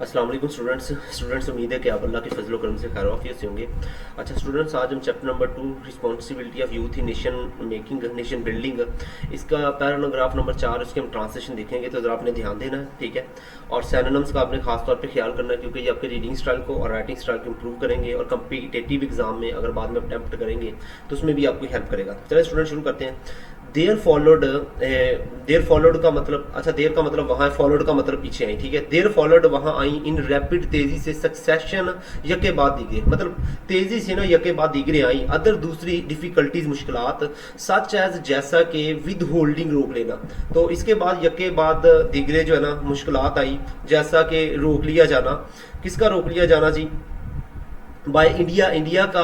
अस्सलाम वालेकुम स्टूडेंट्स उम्मीद है कि आप अल्लाह के फजल करम से खैर आफियत से होंगे। अच्छा स्टूडेंट्स, आज हम chapter number 2 responsibility of youth in nation making nation building, इसका पैराग्राफ नंबर 4 इसके हम ट्रांसलेशन देखेंगे। तो ज़रा आपने ध्यान देना है, ठीक है। और सिनोनिम्स का आपने खास तौर पे ख्याल करना है, क्योंकि ये आपके रीडिंग स्टाइल को और राइटिंग स्टाइल को इंप्रूव करेंगे और कम्पिटिटिव एग्जाम में अगर बाद में अटैम्प्ट करेंगे तो उसमें भी आपको हेल्प करेगा। चलिए स्टूडेंट शुरू करते हैं। देयर फॉलोड का मतलब, अच्छा देयर का मतलब वहाँ, फॉलोड का मतलब पीछे आई, ठीक है। देयर फॉलोड वहाँ आई इन रैपिड, तेजी से, सक्सेशन यके बाद दीगरे, मतलब तेजी से ना यके बाद दीगरे आई। अदर दूसरी डिफिकल्टीज मुश्किलात, सच एज जैसा कि विद होल्डिंग रोक लेना। तो इसके बाद यके बाद दीगरे जो है ना मुश्किलात आई, जैसा कि रोक लिया जाना। किसका रोक लिया जाना जी? बाय इंडिया का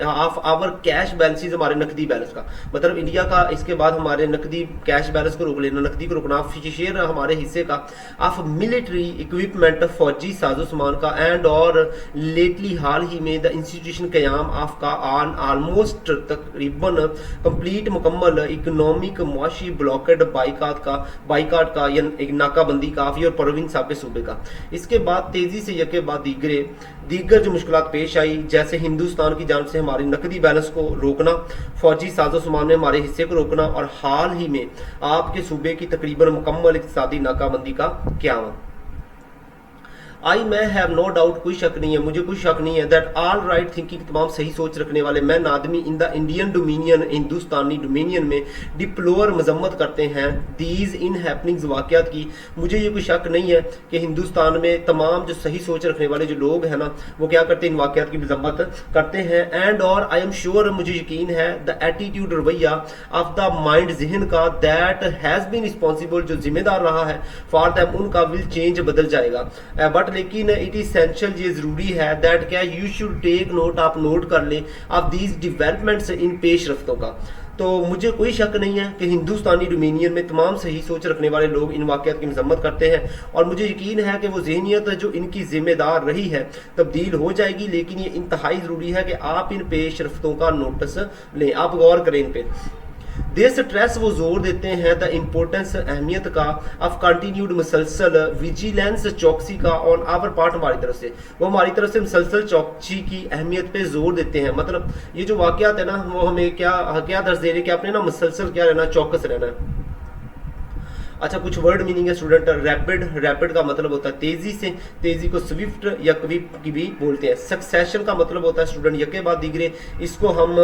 ऑफ आवर कैश बैलेंसेज, हमारे नकदी बैलेंस का मतलब इंडिया का। इसके बाद हमारे नकदी कैश बैलेंस को रोक लेना, नकदी को रोकना। शेयर हमारे हिस्से का ऑफ मिलिट्री इक्विपमेंट, फौजी साजो सामान का। एंड और लेटली हाल ही में द इंस्टीट्यूशन क्याम ऑफ का ऑन ऑलमोस्ट तकरीबन कंप्लीट मुकम्मल इकोनॉमिक मुआशी ब्लॉकेड बाइकाट का या एक नाकाबंदी काफी और परवीन साहब के सूबे का। इसके बाद तेजी से यके बाद दीगर जो मुश्किलात पेश आई, जैसे हिंदुस्तान की जान से हमारी नकदी बैलेंस को रोकना, फौजी साजो सामान में हमारे हिस्से को रोकना, और हाल ही में आपके सूबे की तकरीबन मुकम्मल इक़्तिसादी नाकाबंदी का क़याम। आई मैं हैव नो डाउट, कोई शक नहीं है, मुझे कोई शक नहीं है, दैट ऑल राइट थिंकिंग, तमाम सही सोच रखने वाले मैन आदमी in the Indian dominion, Hindustani dominion में डिप्लोर मजम्मत करते हैं दीज इन हैपनिंग्स, वाक़यात की। मुझे ये कोई शक नहीं है कि हिंदुस्तान में तमाम जो सही सोच रखने वाले जो लोग हैं ना, वो क्या करते हैं, इन वाक़यात की मजम्मत करते हैं। एंड और आई एम श्योर, मुझे यकीन है, द एटीट्यूड, रवैया ऑफ द माइंड, जहन का, दैट हैज़ बीन रिस्पॉन्सिबल, जो जिम्मेदार रहा है, फॉर दैम, उनका विल चेंज, बदल जाएगा। बट लेकिन इट इसेंशियल, ये जरूरी है, दैट क्या यू शुड टेक नोट, आप नोट कर ले, ऑफ दीज डेवलपमेंट्स, इन पेश रफ्तों का। तो मुझे कोई शक नहीं है कि हिंदुस्तानी डोमिनियन में तमाम सही सोच रखने वाले लोग इन वाक़यात की मजम्मत करते हैं, और मुझे यकीन है कि वो जहनीत जो इनकी जिम्मेदार रही है तब्दील हो जाएगी। लेकिन ये इंतहाई ज़रूरी है कि आप इन पेश रफ्तों का नोटिस लें, आप गौर करें इन पे। दे स्ट्रेस, वो जोर देते हैं, द इम्पोर्टेंस, अहमियत का, ऑफ कंटिन्यूड, मुसलसल विजिलेंस, चौकसी का, ऑन आवर पार्ट, हमारी तरफ से, वो हमारी तरफ से मुसलसल चौकसी की अहमियत पे जोर देते हैं। मतलब ये जो वाक़यात है ना, वो हमें क्या दर्ज दे रहे हैं कि आपने ना मुसलसल क्या रहना, चौकस रहना है। अच्छा कुछ वर्ड मीनिंग है स्टूडेंट। रैपिड का मतलब होता है तेजी से, तेजी को स्विफ्ट या क्विक की भी बोलते हैं। सक्सेशन का मतलब होता है स्टूडेंट यके बाद दीगरे, इसको हम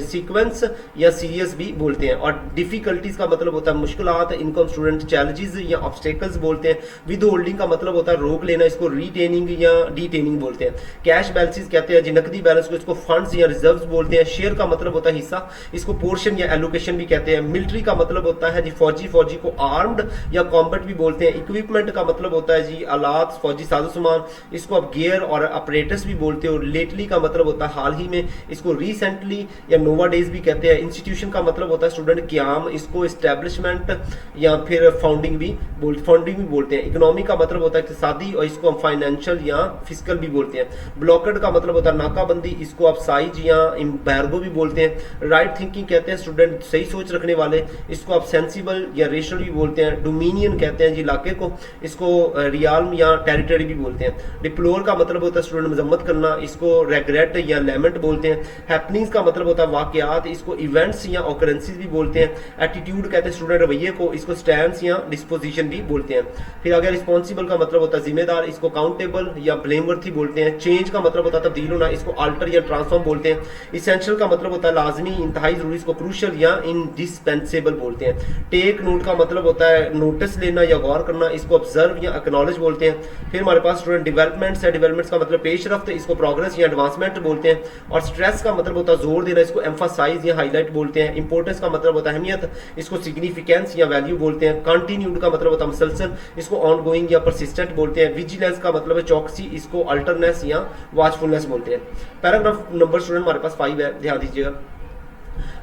सीक्वेंस या सीरियस भी बोलते हैं। और डिफिकल्टीज का मतलब होता है मुश्किलात, इनको हम स्टूडेंट चैलेंजेस या ऑब्स्टेकल्स बोलते हैं। विद होल्डिंग का मतलब होता है रोक लेना, इसको रिटेनिंग या डिटेनिंग बोलते हैं। कैश बैलेंसेस कहते हैं जी नकदी बैलेंस को, इसको फंड्स या रिजर्व्स बोलते हैं। शेयर का मतलब होता है हिस्सा, इसको पोर्शन या एलोकेशन भी कहते हैं। मिलिट्री का मतलब होता है जी फौजी को आर्म्ड या कॉम्बैट भी बोलते हैं। इक्विपमेंट का मतलब होता है जी आलात, फौजी साजो सामान, इसको आप गियर और ऑपरेटर्स भी बोलते हो। लेटली का मतलब होता है हाल ही में, इसको रिसेंटली या नोवा डेज भी कहते हैं। इंस्टीट्यूशन का मतलब होता है स्टूडेंट क्याम, इसको एस्टेब्लिशमेंट या फिर फाउंडिंग भी बोलते हैं। इकोनॉमी का मतलब होता है इक़्तिसादी, और इसको हम फाइनेंशियल या फिजिकल भी बोलते हैं। ब्लॉकेड का मतलब होता है नाकाबंदी, इसको आप साइज या एम्बार्गो भी बोलते हैं। राइट थिंकिंग कहते हैं स्टूडेंट सही सोच रखने वाले, इसको आप सेंसिबल या रेशनल भी बोलते हैं। डोमिनियन कहते हैं जी इलाके को, इसको रियाल्म या टेरिटरी भी बोलते हैं। डिप्लोर का मतलब होता है स्टूडेंट मजम्मत करना, इसको रेग्रेट या लेमेंट बोलते हैं। हैपनिंग्स का मतलब होता है वाकयात, इसको इवेंट्स या ऑकरेंसेस भी बोलते हैं। एटीट्यूड कहते हैं स्टूडेंट रवैये को, इसको स्टैंड्स या डिस्पोजिशन भी बोलते हैं। फिर अगर रिस्पॉन्सिबल का मतलब होता है जिम्मेदार, इसको काउंटेबल या ब्लेमवर्थी बोलते हैं। चेंज का मतलब होता है तब्दील होना, इसको अल्टर या ट्रांसफॉर्म बोलते हैं। इसेंशियल का मतलब होता है लाजमी, इंतहाई जरूरी, इसको क्रूशल या इनडिस्पेंसेबल बोलते हैं। टेक नोट का मतलब होता है नोटिस लेना या गौर करना, इसको ऑब्जर्व या एक्नॉलेज बोलते हैं। फिर हमारे पास स्टूडेंट डेवलपमेंट्स है, डेवलपमेंट्स का मतलब पेशरफ्त, इसको प्रोग्रेस या एडवांसमेंट बोलते हैं। और स्ट्रेस का मतलब होता है जोर देना, इसको एम्फासाइज या हाईलाइट बोलते हैं। इंपॉर्टेंस का मतलब होता है अहमियत, इसको सिग्निफिकेंस या वैल्यू बोलते हैं। कंटिन्यूड का मतलब होता है मुसलसल, इसको ऑन गोइंग या परसिस्टेंट बोलते हैं। विजिलेंस का मतलब है चौकसी, इसको अल्टरनेस या वॉचफुलनेस बोलते हैं। पैराग्राफ नंबर स्टूडेंट हमारे पास 5 है, ध्यान दीजिएगा।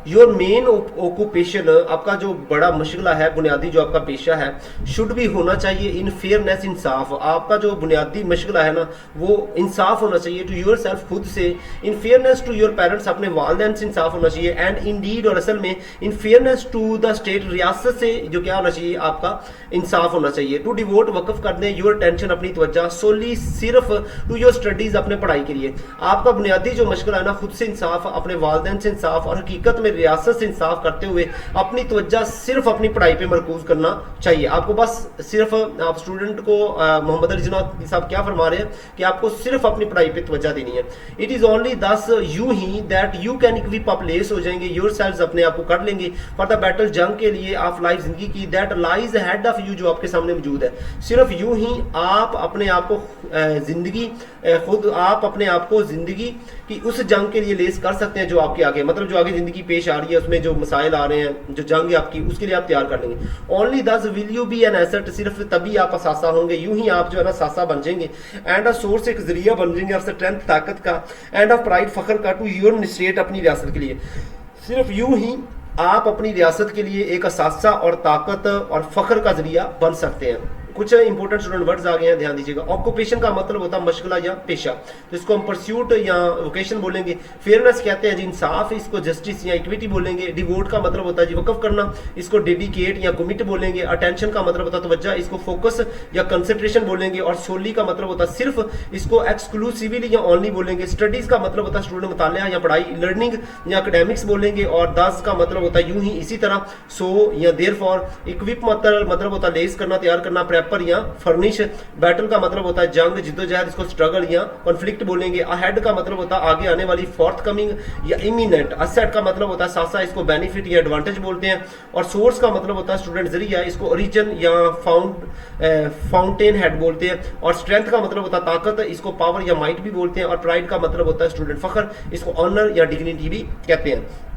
योर मेन ऑक्यूपेशन, आपका जो बड़ा मशगला है, बुनियादी जो आपका पेशा है, शुड भी होना चाहिए इन फेयरनेस, इंसाफ। आपका जो बुनियादी मशगला है ना वो इंसाफ होना चाहिए टू योर सेल्फ, खुद से, इन फेयरनेस टू योर पेरेंट्स, अपने वालदैन से इंसाफ होना चाहिए, एंड इंडीड, और असल में इन फेयरनेस टू द स्टेट, रियासत से जो क्या होना चाहिए, आपका इंसाफ होना चाहिए। टू डिवोट, वक्फ कर दें, योर टेंशन, अपनी तवज्जो, सोली, सिर्फ, टू योर स्टडीज, अपने पढ़ाई के लिए। आपका बुनियादी जो मशगला है ना, खुद से इंसाफ, अपने वालदैन से इंसाफ, और हकीकत में रियासत से इंसाफ करते हुए अपनी तवज्जो सिर्फ अपनी पढ़ाई पे मरकूज करना चाहिए। आपको बस सिर्फ, आप स्टूडेंट को मोहम्मद अली जिन्ना साहब क्या फरमा रहे हैं कि आपको सिर्फ अपनी पढ़ाई पे तवज्जो देनी है। इट इज ओनली दस यूं ही that you can equip up, लेस हो जाएंगे, योर सेल्फ, अपने आप को कर लेंगे, फॉर द बैटल, जंग के लिए, ऑफ लाइफ, जिंदगी की, that lies head of you, जो आपके सामने मौजूद है। सिर्फ यूं ही आप अपने आप को जिंदगी, खुद आप अपने आप को जिंदगी की उस जंग के लिए लेस कर सकते हैं जो आपके आगे, मतलब जो आगे जिंदगी पेश आ रही है, उसमें जो मसाइल आ रहे हैं, जो जंग है आपकी, उसके लिए आप तैयार कर लेंगे। Only thus will you be an asset, सिर्फ तभी आप असासा होंगे, यूं ही आप जो है ना सासा बन जाएंगे, एंड अ सोर्स, एक जरिया बन जाएंगे ऑफ स्ट्रेंथ, ताकत का, एंड ऑफ प्राइड, फखर का, टू योर स्टेट, अपनी रियासत के लिए। सिर्फ यूं ही आप अपनी रियासत के लिए एक असासा और ताकत और फखर का जरिया बन सकते हैं। कुछ इंपॉर्टेंट स्टूडेंट वर्ड्स आ गए हैं, ध्यान दीजिएगा। ऑक्यूपेशन का मतलब होता है मशगला या पेशा, तो इसको हम परस्यूट या वोकेशन बोलेंगे। फेयरनेस कहते हैं जी इंसाफ, इसको जस्टिस या इक्विटी बोलेंगे। डिवोट का मतलब होता है जी वकफ करना, इसको डेडिकेट या कमिट बोलेंगे। अटेंशन का मतलब होता है तवज्जो, इसको फोकस या कंसंट्रेशन बोलेंगे। और सोली का मतलब होता है सिर्फ, इसको एक्सक्लूसिवली या ओनली बोलेंगे। स्टडीज का मतलब होता है स्टूडेंट, मुतालिया या पढ़ाई, लर्निंग या एकेडमिक्स बोलेंगे। और दस का मतलब होता है यूं ही, इसी तरह, सो या देयरफॉर। इक्विप मतलब होता है लेस करना, तैयार करना, पर या फर्निश। बैटल का मतलब होता है जंग, जिद्दोजहद, इसको स्ट्रगल या कॉन्फ्लिक्ट बोलेंगे। अहेड का मतलब होता है आगे आने वाली, फोर्थ कमिंग या इमिनेंट। असेट का मतलब होता है सासा, इसको बेनिफिट या एडवांटेज बोलते हैं। और सोर्स का मतलब होता है स्टूडेंट जरिया, इसको ओरिजिन या फाउंटेन हेड बोलते हैं। और स्ट्रेंथ का मतलब होता है ताकत, इसको पावर या माइट भी बोलते हैं। और प्राइड का मतलब होता है स्टूडेंट फखर, इसको ऑनर या डिग्निटी भी कहते हैं।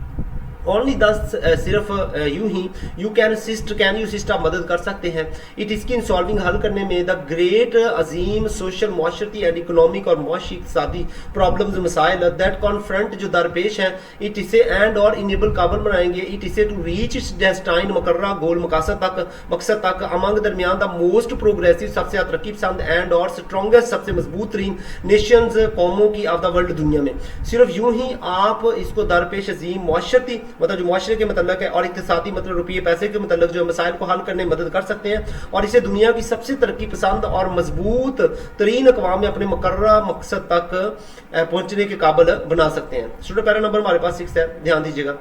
ओनली दस, सिर्फ यूं ही, you can assist, can you assist, आप मदद कर सकते हैं। इट इसकी इन सॉल्विंग, हल करने में, द ग्रेट अजीम सोशल, माशरती एंड इकोनॉमिक और माशी इक़्तिसादी प्रॉब्लम्स, मसाइल दैट कॉन्फ्रंट, जो दरपेश हैं। इट इसे एंड और इनेबल, काबल बनाएंगे। इट इसे टू रीच इट्स डेस्टाइन, मुकर्रा गोल, मकसद तक। अमंग, दरमियान, द मोस्ट प्रोग्रेसिव, सबसे तरक्की पसंद, एंड और स्ट्रॉन्गेस्ट, सबसे मजबूत तरीन, नेशंस, कौमों की, ऑफ द वर्ल्ड, दुनिया में। सिर्फ यूं ही आप इसको दरपेश अजीम, माशरती मतलब जो मुआशरे के मतलब है, और इक़्तिसादी मतलब रुपये पैसे के मतलब जो मसाइल को हल करने में मदद कर सकते हैं। और इसे दुनिया की सबसे तरक्की पसंद और मजबूत तरीन अक़वाम में अपने मुकर्रर मकसद तक पहुंचने के काबिल बना सकते हैं। स्टूडेंट पैरा नंबर हमारे पास 6 है, ध्यान दीजिएगा।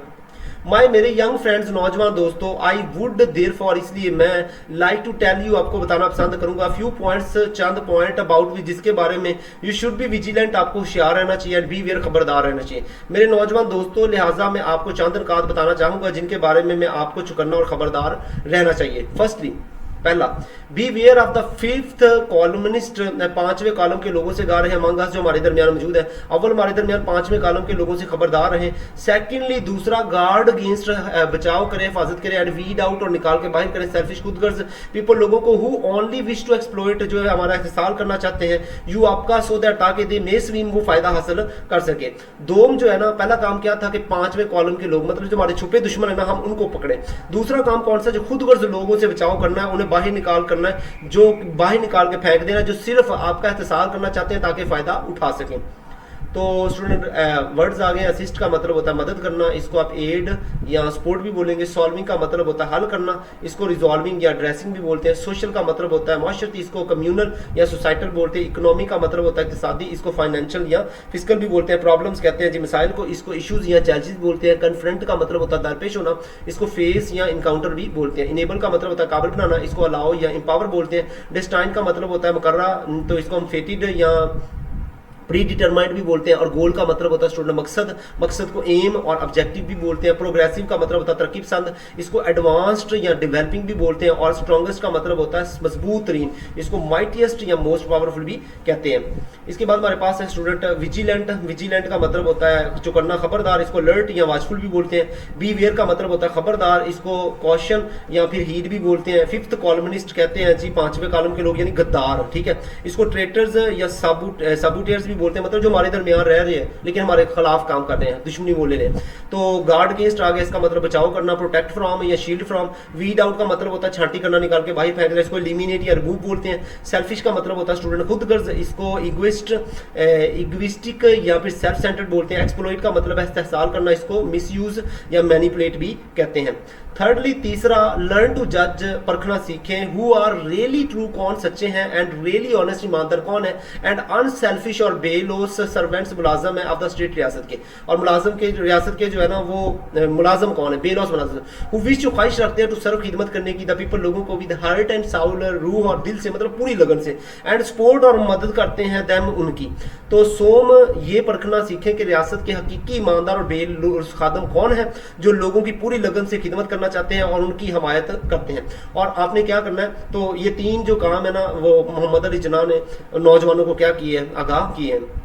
माय, मेरे यंग फ्रेंड्स, नौजवान दोस्तों, आई वुड देयरफॉर, इसलिए मैं, लाइक टू टेल यू, आपको बताना पसंद करूंगा, few points, Chand point about, जिसके बारे में यू शुड बी विजिलेंट, आपको होशियार रहना चाहिए, एंड बी वेयर, खबरदार रहना चाहिए। मेरे नौजवान दोस्तों, लिहाजा मैं आपको चंद नुकात बताना चाहूंगा जिनके बारे में मैं आपको चौकन्ना और खबरदार रहना चाहिए। फर्स्टली, पहला, beware of the fifth columnist, पांचवें कॉलम के लोगों से गा रहे हैं, मंगस जो हमारे दरमियान मौजूद है। अव्वल, हमारे दरमियान पांचवें कॉलम के लोगों से खबरदार रहें। सेकेंडली, दूसरा, गार्ड अगेंस्ट, बचाव करें, हिफाजत करें, एंड वीड आउट, और निकाल के बाहर करें, सेल्फिश, खुदगर्ज पीपल, लोगों को, who only wish to exploit, जो है हमारा इस्तेसाल करना चाहते हैं, यू, आपका, सो दैट, ताकि दे मे स्वीम, वो फायदा हासिल कर सके। दोम जो है ना, पहला काम क्या था कि पांचवें कॉलम के लोग, मतलब जो हमारे छुपे दुश्मन है ना, हम उनको पकड़े। दूसरा काम कौन सा, जो खुदगर्ज लोगों से बचाव करना है, उन्हें बाहर निकाल करना है, जो बाहर निकाल के फेंक देना, जो सिर्फ आपका इस्तेसाल करना चाहते हैं ताकि फायदा उठा सकें। तो स्टूडेंट वर्ड्स आ गए। असिस्ट का मतलब होता है मदद करना, इसको आप एड या सपोर्ट भी बोलेंगे। सॉल्विंग का मतलब होता है हल करना, इसको रिजॉल्विंग या ड्रेसिंग भी बोलते हैं। सोशल का मतलब होता है माशरती, इसको कम्युनल या सोसाइटल बोलते हैं। इकोनॉमी का मतलब होता है इक़्तिसादी, इसको फाइनेंशियल या फिजिकल भी बोलते हैं। प्रॉब्लम्स कहते हैं जी मसाइल को, इसको इशूज या चैलेंजेस बोलते हैं। कन्फ्रंट का मतलब होता है दरपेश होना, इसको फेस या इनकाउंटर भी बोलते हैं। इनेबल का मतलब होता है काबिल बनाना, इसको अलाउ या एम्पावर बोलते हैं। डेस्टाइन का मतलब होता है मुकर्रा, तो इसको हम फेटेड या प्री डिटरमाइंड भी बोलते हैं। और गोल का मतलब होता है स्टूडेंट मकसद को एम और ऑब्जेक्टिव भी बोलते हैं। प्रोग्रेसिव का मतलब होता है तरक्की पसंद, इसको एडवांस्ड या डेवलपिंग भी बोलते हैं। और स्ट्रॉन्गेस्ट का मतलब होता है मजबूत तरीन, इसको माइटिएस्ट या मोस्ट पावरफुल भी कहते हैं। इसके बाद हमारे पास है स्टूडेंट विजिलेंट का मतलब होता है चौकन्ना, खबरदार, इसको अलर्ट या वाचफुल भी बोलते हैं। बी वेयर का मतलब होता है खबरदार, इसको कॉशन या फिर हीड भी बोलते हैं। फिफ्थ कॉलमनिस्ट कहते हैं जी पांचवें कॉलम के लोग यानी गद्दार, ठीक है। इसको ट्रेटर्स या साबुटेयर्स भी बोलते हैं, मतलब जो हमारे दरमियान रह रहे हैं लेकिन हमारे खिलाफ काम कर रहे हैं, दुश्मनी बोल रहे हैं। तो गार्ड अगेंस्ट आ गया, इसका मतलब बचाव करना। प्रोटेक्ट फ्रॉम या शील्ड फ्रॉम। वीड आउट का मतलब होता है छांटी करना, निकाल के बाहर फेंक देना, इसको एलिमिनेट या रिमूव बोलते हैं। सेल्फिश का मतलब होता है स्टूडेंट खुद गर्ज, इसको इग्विस्टिक या फिर सेल्फ सेंटर्ड बोलते हैं। एक्सप्लॉइट का मतलब है इस्तेहसाल करना, इसको मिसयूज या मैनिपुलेट भी कहते हैं। थर्डली तीसरा, लर्न टू जज, परखना सीखें। हु आर रियली ट्रू, कौन सच्चे हैं, एंड रियली ऑनेस्ट, ईमानदार कौन है, एंड अनसेल्फिश और बेलोस सर्वेंट्स, मुलाजम है ऑफ द स्टेट, रियासत के। और मुलाजम के रियासत के जो है ना वो मुलाजम कौन है, बेलोस मुलाजम। हु विश, जो ख्वाहिश रखते हैं टू सर्व, खिदमत करने की, द पीपल, लोगों को, विद हार्ट एंड साउल, रूह और दिल से, मतलब पूरी लगन से, एंड सपोर्ट और मदद करते हैं देम, उनकी। तो सोम ये परखना सीखें कि रियासत के हकीकी ईमानदार और बेलोस खादम कौन है, जो लोगों की पूरी लगन से खिदमत करना चाहते हैं और उनकी हमायत करते हैं। और आपने क्या करना है, तो ये तीन जो काम है ना वो मोहम्मद अली जिन्ना ने नौजवानों को क्या किए हैं, आगाह किए हैं।